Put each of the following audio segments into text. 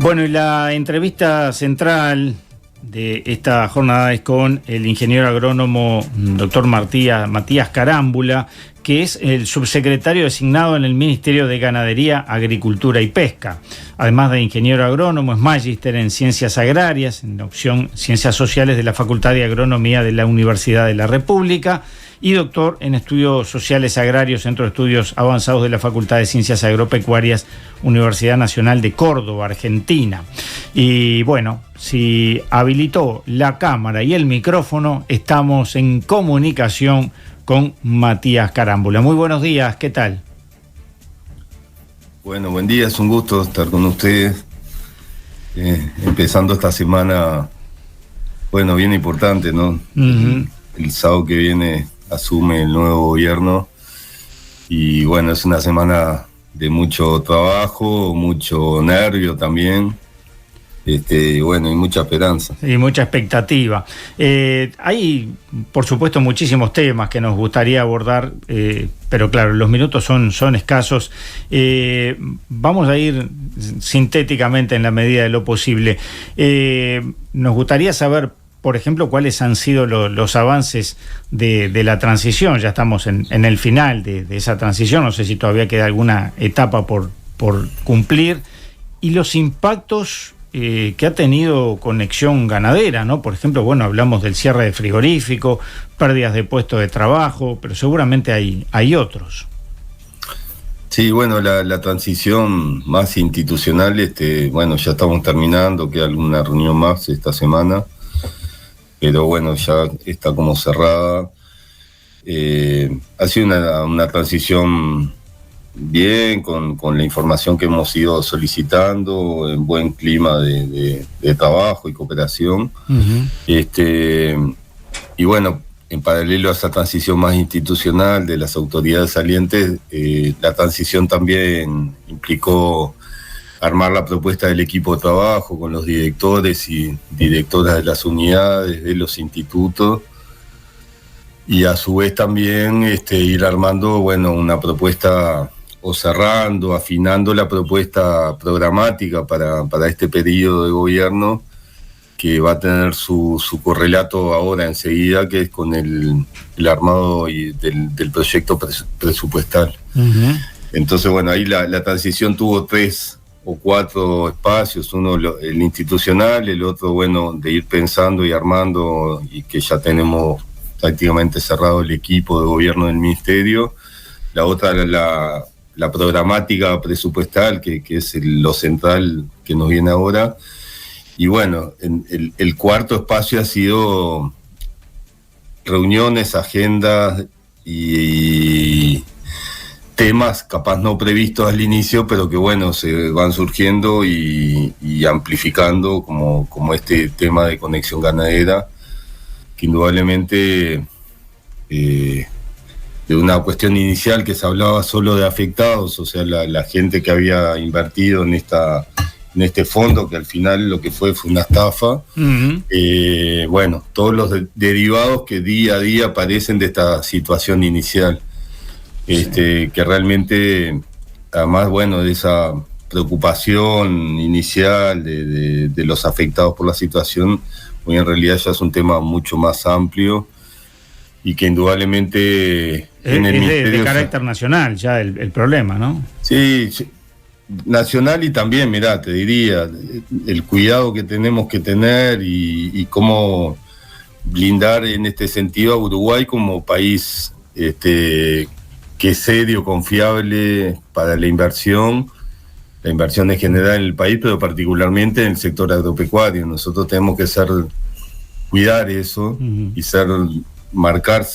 Bueno, y la entrevista central de esta jornada es con el ingeniero agrónomo doctor Matías Carámbula, que es el subsecretario designado en el Ministerio de Ganadería, Agricultura y Pesca. Además de ingeniero agrónomo, es magíster en Ciencias Agrarias, en la opción Ciencias Sociales de la Facultad de Agronomía de la Universidad de la República, y doctor en Estudios Sociales Agrarios, Centro de Estudios Avanzados de la Facultad de Ciencias Agropecuarias, Universidad Nacional de Córdoba, Argentina. Y bueno, si habilitó la cámara y el micrófono, estamos en comunicación con Matías Carámbula. Muy buenos días, ¿qué tal? Bueno, buen día, es un gusto estar con ustedes. Empezando esta semana, bueno, bien importante, ¿no? El sábado que viene asume el nuevo gobierno y bueno, es una semana de mucho trabajo, mucho nervio también, bueno, y mucha esperanza. Y mucha expectativa. Hay, por supuesto, muchísimos temas que nos gustaría abordar, pero claro, los minutos son escasos. Vamos a ir sintéticamente en la medida de lo posible. Nos gustaría saber, por ejemplo, cuáles han sido los avances de la transición. Ya estamos en el final de esa transición, no sé si todavía queda alguna etapa por cumplir, y los impactos que ha tenido Conexión Ganadera, ¿no? Por ejemplo, bueno, hablamos del cierre de frigorífico, pérdidas de puestos de trabajo, pero seguramente hay otros. Sí, bueno, la transición más institucional, bueno, ya estamos terminando, queda alguna reunión más esta semana, pero bueno, ya está como cerrada. Ha sido una transición bien, con la información que hemos ido solicitando, en buen clima de trabajo y cooperación. Y bueno, en paralelo a esa transición más institucional de las autoridades salientes, la transición también implicó armar la propuesta del equipo de trabajo con los directores y directoras de las unidades, de los institutos, y a su vez también ir armando, bueno, una propuesta o cerrando, afinando la propuesta programática para este periodo de gobierno, que va a tener su correlato ahora enseguida, que es con el armado del proyecto presupuestal. Entonces, bueno, ahí la transición tuvo 3 o 4 espacios, uno el institucional, el otro, bueno, de ir pensando y armando, y que ya tenemos prácticamente cerrado el equipo de gobierno del ministerio. La otra, la programática presupuestal, que es lo central que nos viene ahora. Y bueno, el cuarto espacio ha sido reuniones, agendas y temas capaz no previstos al inicio, pero que bueno, se van surgiendo y amplificando, como este tema de Conexión Ganadera, que indudablemente de una cuestión inicial que se hablaba solo de afectados, o sea, la gente que había invertido en este fondo, que al final lo que fue una estafa. Bueno, todos los derivados que día a día aparecen de esta situación inicial. Que realmente, además, bueno, de esa preocupación inicial de los afectados por la situación, hoy en realidad ya es un tema mucho más amplio y que indudablemente en el ministerio de carácter nacional ya el problema, ¿no? Sí, nacional, y también, mirá, te diría, el cuidado que tenemos que tener y cómo blindar en este sentido a Uruguay como país que es serio, confiable para la inversión en general en el país, pero particularmente en el sector agropecuario. Nosotros tenemos que cuidar eso y marcar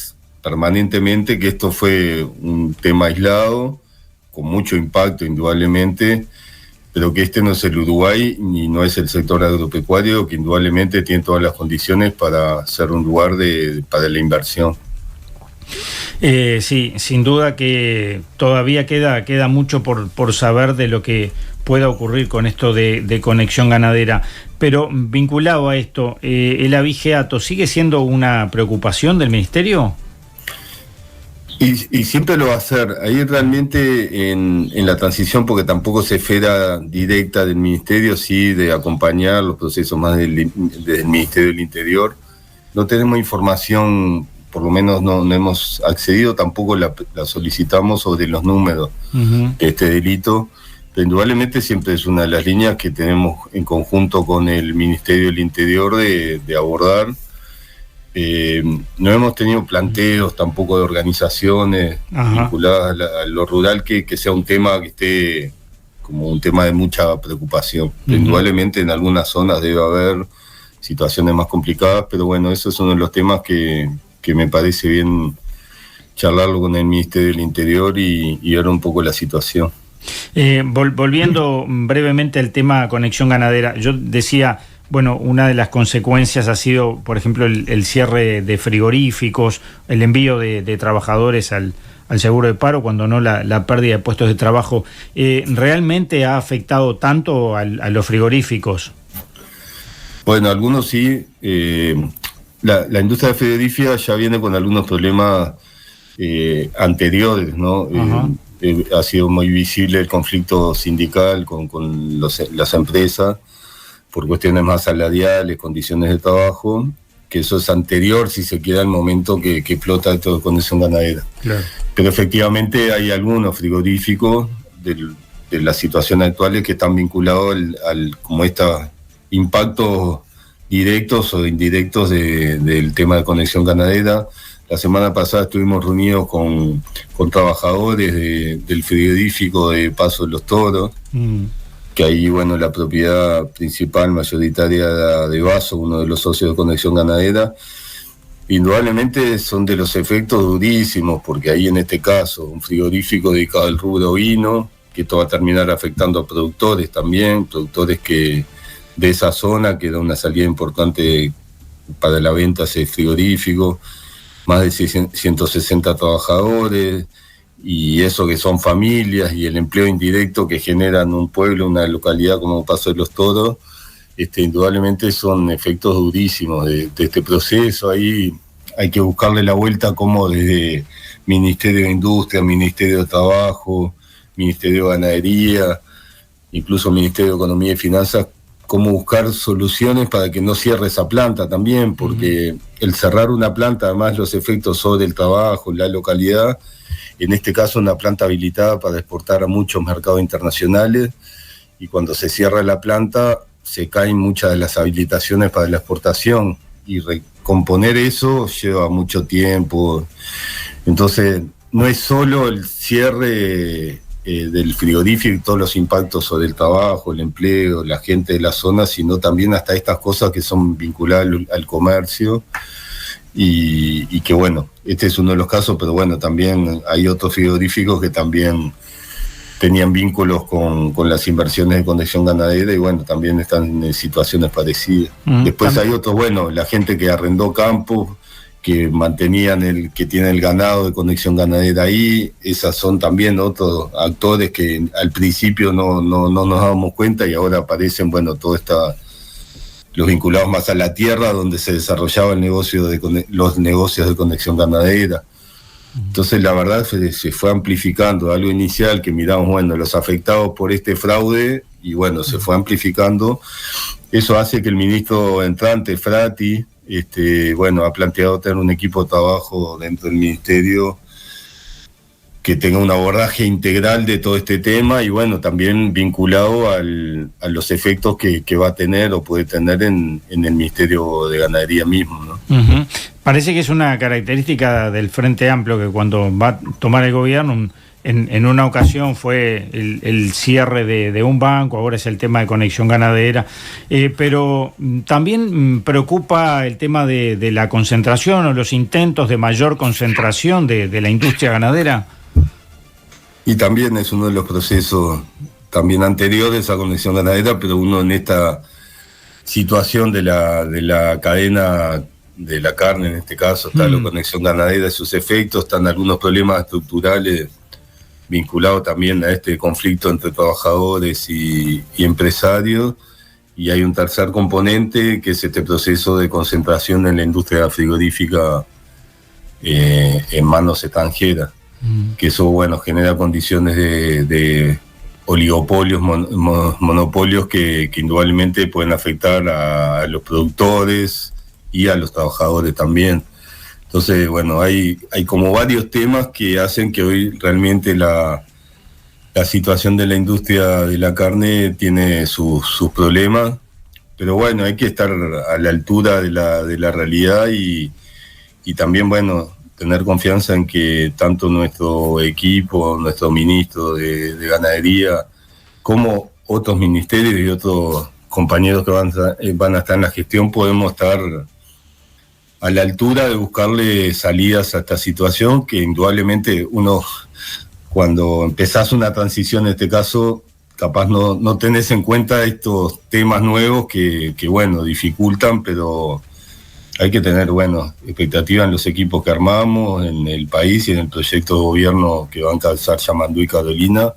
permanentemente que esto fue un tema aislado, con mucho impacto indudablemente, pero que no es el Uruguay ni no es el sector agropecuario, que indudablemente tiene todas las condiciones para ser un lugar para la inversión. Sí, sin duda que todavía queda mucho por saber de lo que pueda ocurrir con esto de Conexión Ganadera. Pero vinculado a esto, ¿el abigeato sigue siendo una preocupación del Ministerio? Y siempre lo va a hacer. Ahí realmente en la transición, porque tampoco se esfera directa del Ministerio, sí, de acompañar los procesos más del Ministerio del Interior. No tenemos información, por lo menos no hemos accedido, tampoco la solicitamos sobre los números de este delito. Pero indudablemente siempre es una de las líneas que tenemos en conjunto con el Ministerio del Interior de abordar. No hemos tenido planteos tampoco de organizaciones vinculadas a lo rural que sea un tema que esté como un tema de mucha preocupación. Indudablemente en algunas zonas debe haber situaciones más complicadas, pero bueno, eso es uno de los temas que me parece bien charlarlo con el Ministerio del Interior y ver un poco la situación. Volviendo brevemente al tema conexión ganadera, yo decía, bueno, una de las consecuencias ha sido, por ejemplo, el cierre de frigoríficos, el envío de trabajadores al seguro de paro, cuando no la pérdida de puestos de trabajo. ¿Realmente ha afectado tanto a los frigoríficos? Bueno, algunos sí. La industria frigorífica ya viene con algunos problemas anteriores, ¿no? Ha sido muy visible el conflicto sindical con las empresas por cuestiones más salariales, condiciones de trabajo, que eso es anterior, si se queda, al momento que explota esto de conexión ganadera. Claro. Pero efectivamente hay algunos frigoríficos de las situaciones actuales que están vinculados como estos impactos directos o indirectos del tema de conexión ganadera. La semana pasada estuvimos reunidos con trabajadores del frigorífico de Paso de los Toros, que ahí, bueno, la propiedad principal, mayoritaria de Vaso, uno de los socios de Conexión Ganadera. Indudablemente son de los efectos durísimos, porque ahí en este caso, un frigorífico dedicado al rubro ovino, que esto va a terminar afectando a productores también, productores que de esa zona, que da una salida importante para la venta ese frigorífico, más de 160 trabajadores, y eso que son familias, y el empleo indirecto que generan un pueblo, una localidad como Paso de los Toros, indudablemente son efectos durísimos de este proceso. Ahí hay que buscarle la vuelta como desde Ministerio de Industria, Ministerio de Trabajo, Ministerio de Ganadería, incluso Ministerio de Economía y Finanzas, cómo buscar soluciones para que no cierre esa planta también, porque el cerrar una planta, además los efectos sobre el trabajo, la localidad, en este caso una planta habilitada para exportar a muchos mercados internacionales, y cuando se cierra la planta se caen muchas de las habilitaciones para la exportación, y recomponer eso lleva mucho tiempo. Entonces no es solo el cierre del frigorífico y todos los impactos sobre el trabajo, el empleo, la gente de la zona, sino también hasta estas cosas que son vinculadas al comercio, y que bueno, este es uno de los casos, pero bueno, también hay otros frigoríficos que también tenían vínculos con las inversiones de Conexión Ganadera, y bueno, también están en situaciones parecidas. Después también hay otros, bueno, la gente que arrendó campos, que mantenían que tienen el ganado de Conexión Ganadera ahí. Esas son también otros actores que al principio no nos dábamos cuenta, y ahora aparecen, bueno, los vinculados más a la tierra, donde se desarrollaba los negocios de Conexión Ganadera. Entonces la verdad se fue amplificando algo inicial que miramos, bueno, los afectados por este fraude, y bueno, se fue amplificando. Eso hace que el ministro entrante, Frati, bueno, ha planteado tener un equipo de trabajo dentro del ministerio que tenga un abordaje integral de todo este tema, y bueno, también vinculado a los efectos que va a tener o puede tener en el Ministerio de Ganadería mismo, ¿no? Parece que es una característica del Frente Amplio, que cuando va a tomar el gobierno, en una ocasión fue el cierre de un banco, ahora es el tema de Conexión Ganadera, pero también preocupa el tema de la concentración o los intentos de mayor concentración de la industria ganadera. Y también es uno de los procesos también anteriores a Conexión Ganadera, pero uno en esta situación de la cadena de la carne, en este caso, está la Conexión Ganadera y sus efectos, están algunos problemas estructurales vinculados también a este conflicto entre trabajadores y empresarios, y hay un tercer componente que es este proceso de concentración en la industria frigorífica en manos extranjeras, que eso, bueno, genera condiciones de oligopolios, monopolios que indudablemente pueden afectar a los productores y a los trabajadores también. Entonces, bueno, hay como varios temas que hacen que hoy realmente la situación de la industria de la carne tiene sus problemas, pero bueno, hay que estar a la altura de la realidad y también, bueno, tener confianza en que tanto nuestro equipo, nuestro ministro de Ganadería, como otros ministerios y otros compañeros que van a estar en la gestión, podemos estar a la altura de buscarle salidas a esta situación, que indudablemente uno, cuando empezás una transición, en este caso, capaz no tenés en cuenta estos temas nuevos que bueno, dificultan, pero hay que tener, bueno, expectativa en los equipos que armamos, en el país y en el proyecto de gobierno que va a encabezar Yamandú y Carolina,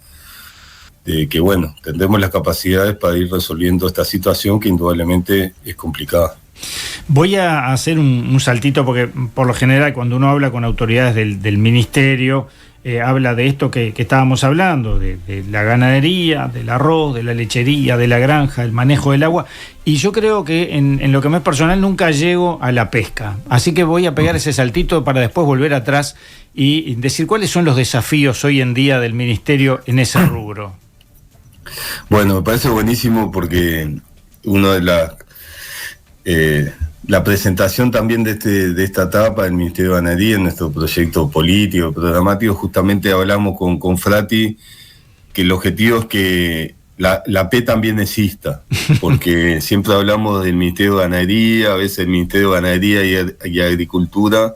de que, bueno, tendremos las capacidades para ir resolviendo esta situación que indudablemente es complicada. Voy a hacer un saltito porque por lo general cuando uno habla con autoridades del ministerio, habla de esto que estábamos hablando, de la ganadería, del arroz, de la lechería, de la granja, el manejo del agua, y yo creo que en lo que me es personal nunca llego a la pesca, así que voy a pegar ese saltito para después volver atrás y decir cuáles son los desafíos hoy en día del ministerio en ese rubro. Bueno, me parece buenísimo porque uno de la presentación también de esta etapa del Ministerio de Ganadería en nuestro proyecto político, programático, justamente hablamos con Frati que el objetivo es que la P también exista, porque siempre hablamos del Ministerio de Ganadería, a veces el Ministerio de Ganadería y Agricultura,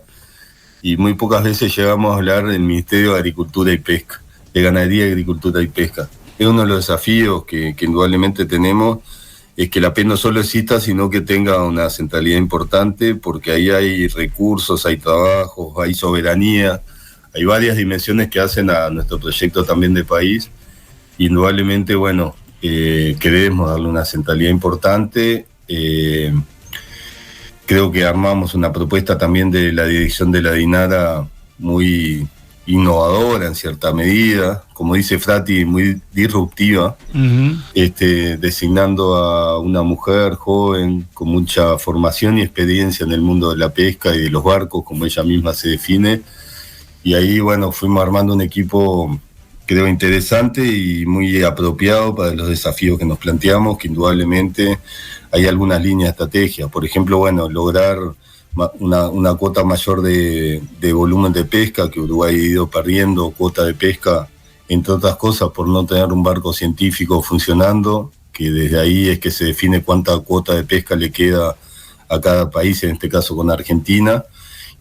y muy pocas veces llegamos a hablar del Ministerio de Agricultura y Pesca, de Ganadería, Agricultura y Pesca. Es uno de los desafíos que indudablemente tenemos, es que la P no solo exista, sino que tenga una centralidad importante, porque ahí hay recursos, hay trabajos, hay soberanía, hay varias dimensiones que hacen a nuestro proyecto también de país. Indudablemente, bueno, queremos darle una centralidad importante. Creo que armamos una propuesta también de la dirección de la DINARA muy innovadora en cierta medida, como dice Frati, muy disruptiva, designando a una mujer joven con mucha formación y experiencia en el mundo de la pesca y de los barcos, como ella misma se define, y ahí, bueno, fuimos armando un equipo, creo, interesante y muy apropiado para los desafíos que nos planteamos, que indudablemente hay algunas líneas de estrategia, por ejemplo, bueno, lograr una cuota mayor de volumen de pesca, que Uruguay ha ido perdiendo cuota de pesca, entre otras cosas por no tener un barco científico funcionando, que desde ahí es que se define cuánta cuota de pesca le queda a cada país, en este caso con Argentina.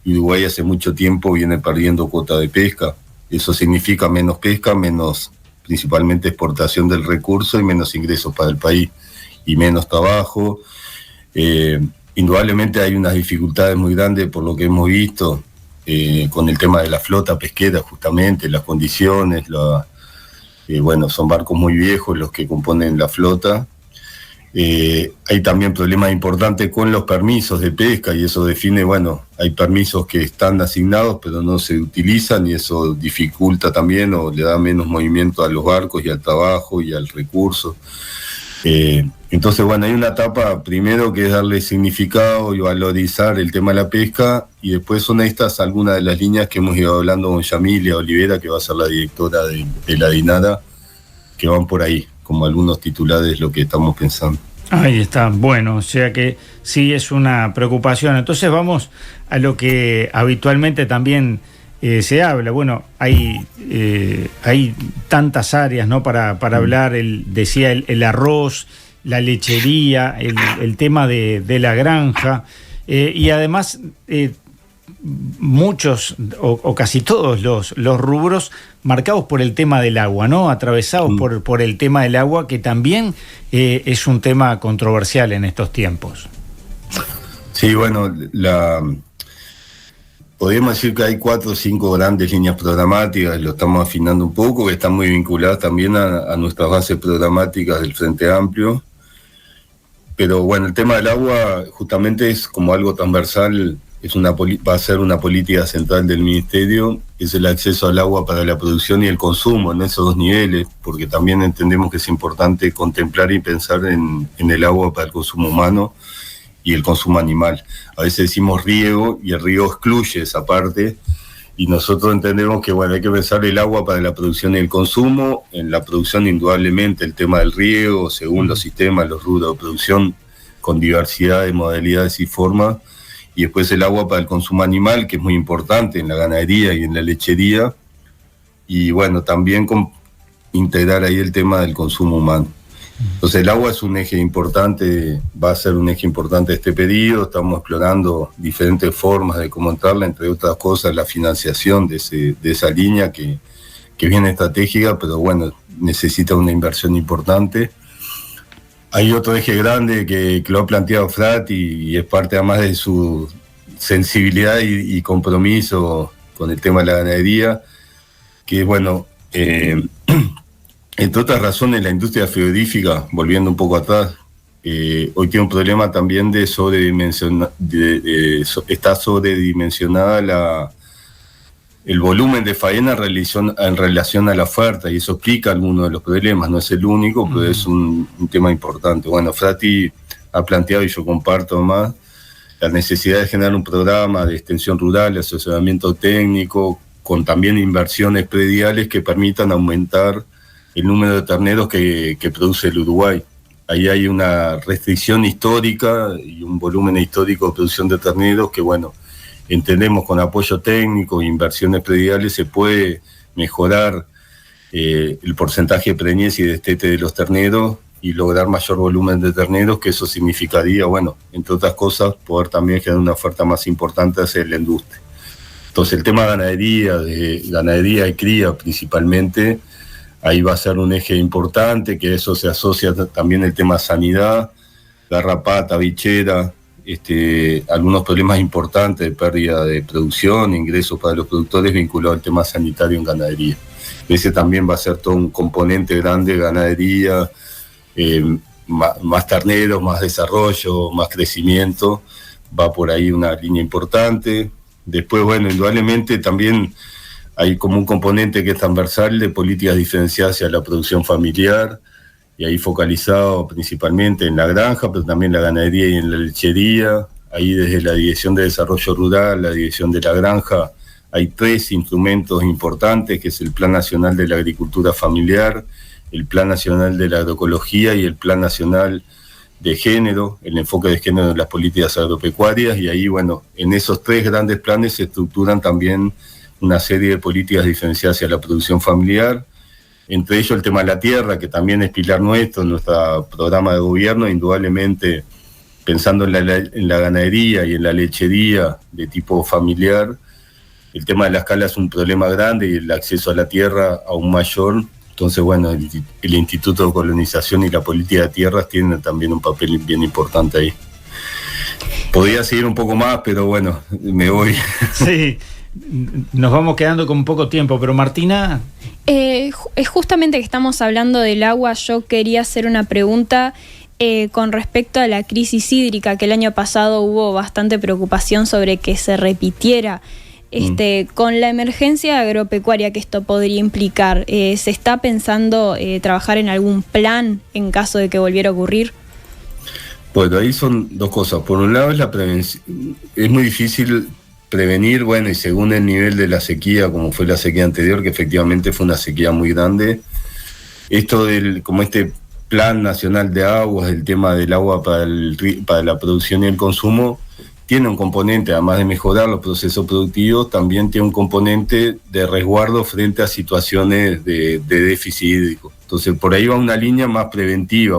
Uruguay hace mucho tiempo viene perdiendo cuota de pesca. Eso significa menos pesca, menos principalmente exportación del recurso y menos ingresos para el país y menos trabajo. Indudablemente hay unas dificultades muy grandes por lo que hemos visto con el tema de la flota pesquera, justamente, las condiciones, bueno, son barcos muy viejos los que componen la flota. Hay también problemas importantes con los permisos de pesca y eso define, bueno, hay permisos que están asignados pero no se utilizan y eso dificulta también o le da menos movimiento a los barcos y al trabajo y al recurso. Entonces, bueno, hay una etapa primero que es darle significado y valorizar el tema de la pesca, y después son estas algunas de las líneas que hemos ido hablando con Yamilia Olivera, que va a ser la directora de la DINARA, que van por ahí, como algunos titulares lo que estamos pensando. Ahí está, bueno, o sea que sí es una preocupación. Entonces vamos a lo que habitualmente también se habla. Bueno, hay tantas áreas, ¿no? para hablar, decía el arroz, la lechería, el tema de la granja, y además muchos o casi todos los rubros marcados por el tema del agua, ¿no? Atravesados por el tema del agua, que también es un tema controversial en estos tiempos. Sí, bueno, podríamos decir que hay 4 o 5 grandes líneas programáticas, lo estamos afinando un poco, que están muy vinculadas también a nuestras bases programáticas del Frente Amplio. Pero bueno, el tema del agua justamente es como algo transversal va a ser una política central del Ministerio, es el acceso al agua para la producción y el consumo en esos dos niveles, porque también entendemos que es importante contemplar y pensar en el agua para el consumo humano y el consumo animal. A veces decimos riego y el riego excluye esa parte, y nosotros entendemos que hay que pensar el agua para la producción y el consumo. En la producción, indudablemente, el tema del riego, según los sistemas, los rubros de producción, con diversidad de modalidades y formas, y después el agua para el consumo animal, que es muy importante en la ganadería y en la lechería, y también integrar ahí el tema del consumo humano. Entonces el agua es un eje importante, va a ser un eje importante de este periodo. Estamos explorando diferentes formas de cómo entrarla, entre otras cosas la financiación de esa línea que es bien estratégica, pero necesita una inversión importante. Hay otro eje grande que lo ha planteado Frat y es parte además de su sensibilidad y compromiso con el tema de la ganadería, que entre otras razones, la industria frigorífica, volviendo un poco atrás, hoy tiene un problema también de está sobredimensionada el volumen de faena en relación a la oferta, y eso explica algunos de los problemas. No es el único, pero es un tema importante. Frati ha planteado, y yo comparto más, la necesidad de generar un programa de extensión rural, de asesoramiento técnico, con también inversiones prediales que permitan aumentar el número de terneros que produce el Uruguay. Ahí hay una restricción histórica y un volumen histórico de producción de terneros que, entendemos con apoyo técnico e inversiones prediales se puede mejorar el porcentaje de preñez y destete de los terneros y lograr mayor volumen de terneros, que eso significaría, entre otras cosas, poder también generar una oferta más importante hacia la industria. Entonces el tema de ganadería y cría principalmente, ahí va a ser un eje importante, que eso se asocia también el tema sanidad, garrapata, bichera, algunos problemas importantes de pérdida de producción, ingresos para los productores vinculados al tema sanitario en ganadería. Ese también va a ser todo un componente grande de ganadería, más terneros, más desarrollo, más crecimiento, va por ahí una línea importante. Después, indudablemente también hay como un componente que es transversal de políticas diferenciadas hacia la producción familiar, y ahí focalizado principalmente en la granja, pero también en la ganadería y en la lechería. Ahí desde la Dirección de Desarrollo Rural, la Dirección de la Granja, hay 3 instrumentos importantes, que es el Plan Nacional de la Agricultura Familiar, el Plan Nacional de la Agroecología y el Plan Nacional de Género, el enfoque de género en las políticas agropecuarias, y ahí, en esos 3 grandes planes se estructuran también una serie de políticas diferenciadas hacia la producción familiar, entre ellos el tema de la tierra, que también es pilar nuestro en nuestro programa de gobierno, indudablemente pensando en la ganadería y en la lechería de tipo familiar. El tema de la escala es un problema grande y el acceso a la tierra aún mayor. Entonces, el Instituto de Colonización y la Política de Tierras tienen también un papel bien importante ahí. Podría seguir un poco más, pero me voy. Sí, nos vamos quedando con poco tiempo, pero Martina... justamente que estamos hablando del agua, yo quería hacer una pregunta con respecto a la crisis hídrica, que el año pasado hubo bastante preocupación sobre que se repitiera. Con la emergencia agropecuaria que esto podría implicar, ¿se está pensando trabajar en algún plan en caso de que volviera a ocurrir? Ahí son 2 cosas. Por un lado es la prevención. Es muy difícil prevenir, y según el nivel de la sequía, como fue la sequía anterior, que efectivamente fue una sequía muy grande, esto como este Plan Nacional de Aguas, el tema del agua para la producción y el consumo, tiene un componente, además de mejorar los procesos productivos, también tiene un componente de resguardo frente a situaciones de déficit hídrico. Entonces, por ahí va una línea más preventiva,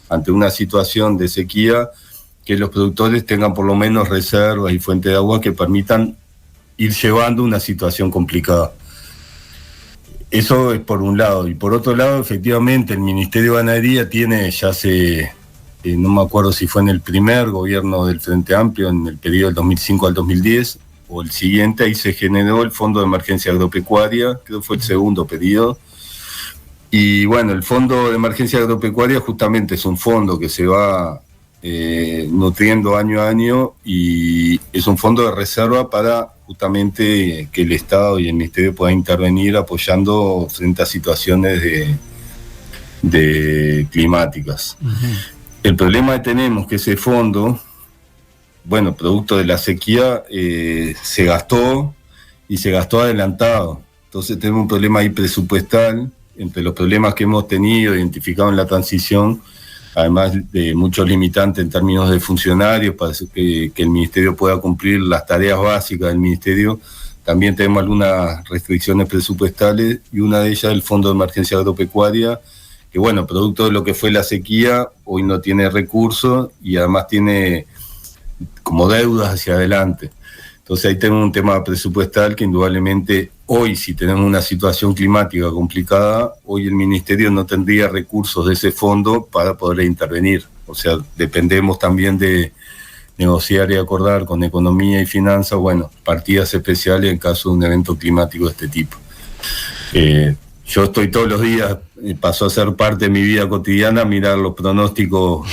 ante una situación de sequía, que los productores tengan por lo menos reservas y fuentes de agua que permitan ir llevando una situación complicada. Eso es por un lado. Y por otro lado, efectivamente, el Ministerio de Ganadería tiene, ya hace, no me acuerdo si fue en el primer gobierno del Frente Amplio, en el periodo del 2005 al 2010, o el siguiente, ahí se generó el Fondo de Emergencia Agropecuaria, creo que fue el segundo periodo. Y el Fondo de Emergencia Agropecuaria justamente es un fondo que se va nutriendo año a año, y es un fondo de reserva para justamente que el Estado y el Ministerio puedan intervenir apoyando frente a situaciones de climáticas. Uh-huh. El problema que tenemos que ese fondo, bueno, producto de la sequía, se gastó adelantado. Entonces tenemos un problema ahí presupuestal, entre los problemas que hemos tenido, identificado en la transición, además de muchos limitantes en términos de funcionarios, para que el Ministerio pueda cumplir las tareas básicas del Ministerio. También tenemos algunas restricciones presupuestales, y una de ellas el Fondo de Emergencia Agropecuaria, que bueno, producto de lo que fue la sequía, hoy no tiene recursos y además tiene como deudas hacia adelante. Entonces ahí tenemos un tema presupuestal que indudablemente hoy, si tenemos una situación climática complicada, hoy el Ministerio no tendría recursos de ese fondo para poder intervenir. O sea, dependemos también de negociar y acordar con Economía y Finanzas, bueno, partidas especiales en caso de un evento climático de este tipo. Yo estoy todos los días, pasó a ser parte de mi vida cotidiana, mirar los pronósticos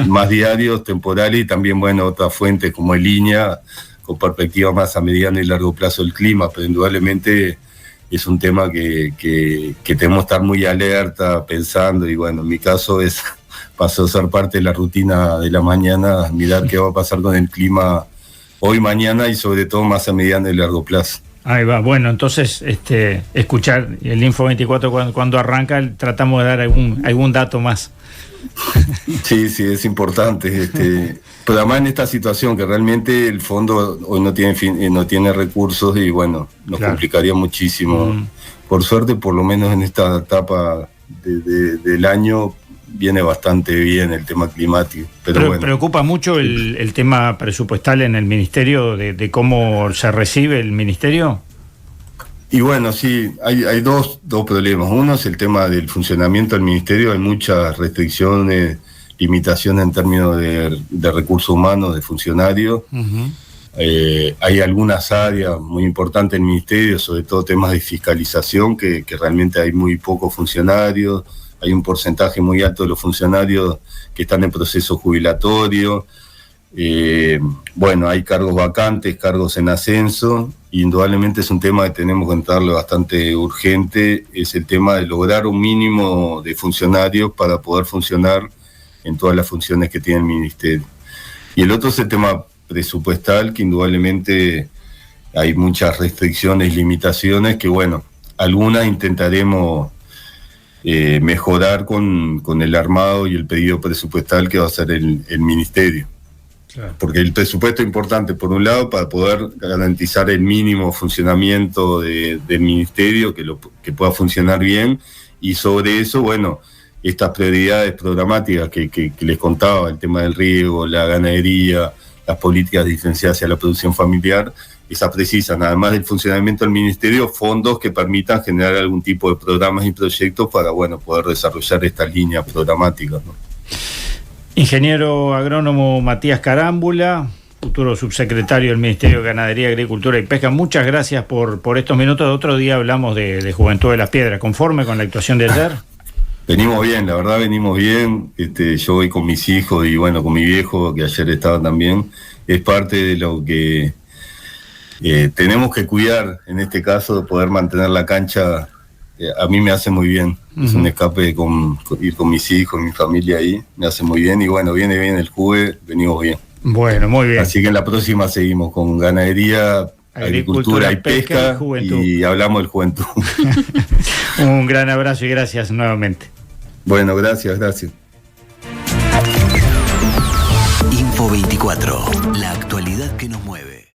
más diarios, temporales, y también, bueno, otras fuentes como el INEA, con perspectiva más a mediano y largo plazo del clima, pero indudablemente es un tema que tenemos que estar muy alerta, pensando, y bueno, en mi caso pasó a ser parte de la rutina de la mañana, mirar qué va a pasar con el clima hoy, mañana, y sobre todo más a mediano y largo plazo. Ahí va, bueno, entonces escuchar el Info 24 cuando arranca, tratamos de dar algún dato más. Sí, es importante, pero además en esta situación que realmente el fondo hoy no tiene recursos, y bueno, nos complicaría muchísimo. Por suerte, por lo menos en esta etapa del año, viene bastante bien el tema climático. Pero bueno. ¿Preocupa mucho el tema presupuestal en el Ministerio, de cómo se recibe el Ministerio? Y bueno, sí, hay dos problemas. Uno es el tema del funcionamiento del Ministerio. Hay muchas restricciones, limitaciones en términos de recursos humanos, de funcionarios. Uh-huh. Hay algunas áreas muy importantes del Ministerio, sobre todo temas de fiscalización, que realmente hay muy pocos funcionarios. Hay un porcentaje muy alto de los funcionarios que están en proceso jubilatorio. Bueno, hay cargos vacantes, cargos en ascenso. Indudablemente es un tema que tenemos que entrarle bastante urgente, es el tema de lograr un mínimo de funcionarios para poder funcionar en todas las funciones que tiene el Ministerio. Y el otro es el tema presupuestal, que indudablemente hay muchas restricciones y limitaciones que, bueno, algunas intentaremos mejorar con el armado y el pedido presupuestal que va a hacer el Ministerio. Claro. Porque el presupuesto es importante, por un lado, para poder garantizar el mínimo funcionamiento del Ministerio, que pueda funcionar bien, y sobre eso, bueno, estas prioridades programáticas que les contaba, el tema del riego, la ganadería, las políticas diferenciadas hacia la producción familiar, esas precisan, además del funcionamiento del Ministerio, fondos que permitan generar algún tipo de programas y proyectos para, bueno, poder desarrollar estas líneas programáticas, ¿no? Ingeniero agrónomo Matías Carámbula, futuro subsecretario del Ministerio de Ganadería, Agricultura y Pesca, muchas gracias por estos minutos. Otro día hablamos de Juventud de las Piedras. ¿Conforme con la actuación de ayer? Venimos bien, la verdad venimos bien. Yo voy con mis hijos y bueno, con mi viejo, que ayer estaba también. Es parte de lo que tenemos que cuidar, en este caso, de poder mantener la cancha. A mí me hace muy bien. Uh-huh. Es un escape ir con mis hijos, mi familia ahí, me hace muy bien. Y bueno, viene bien el juve, venimos bien. Bueno, muy bien. Así que en la próxima seguimos con ganadería, agricultura y pesca, y hablamos del juventud. Un gran abrazo y gracias nuevamente. Bueno, gracias. Info 24, la actualidad que nos mueve.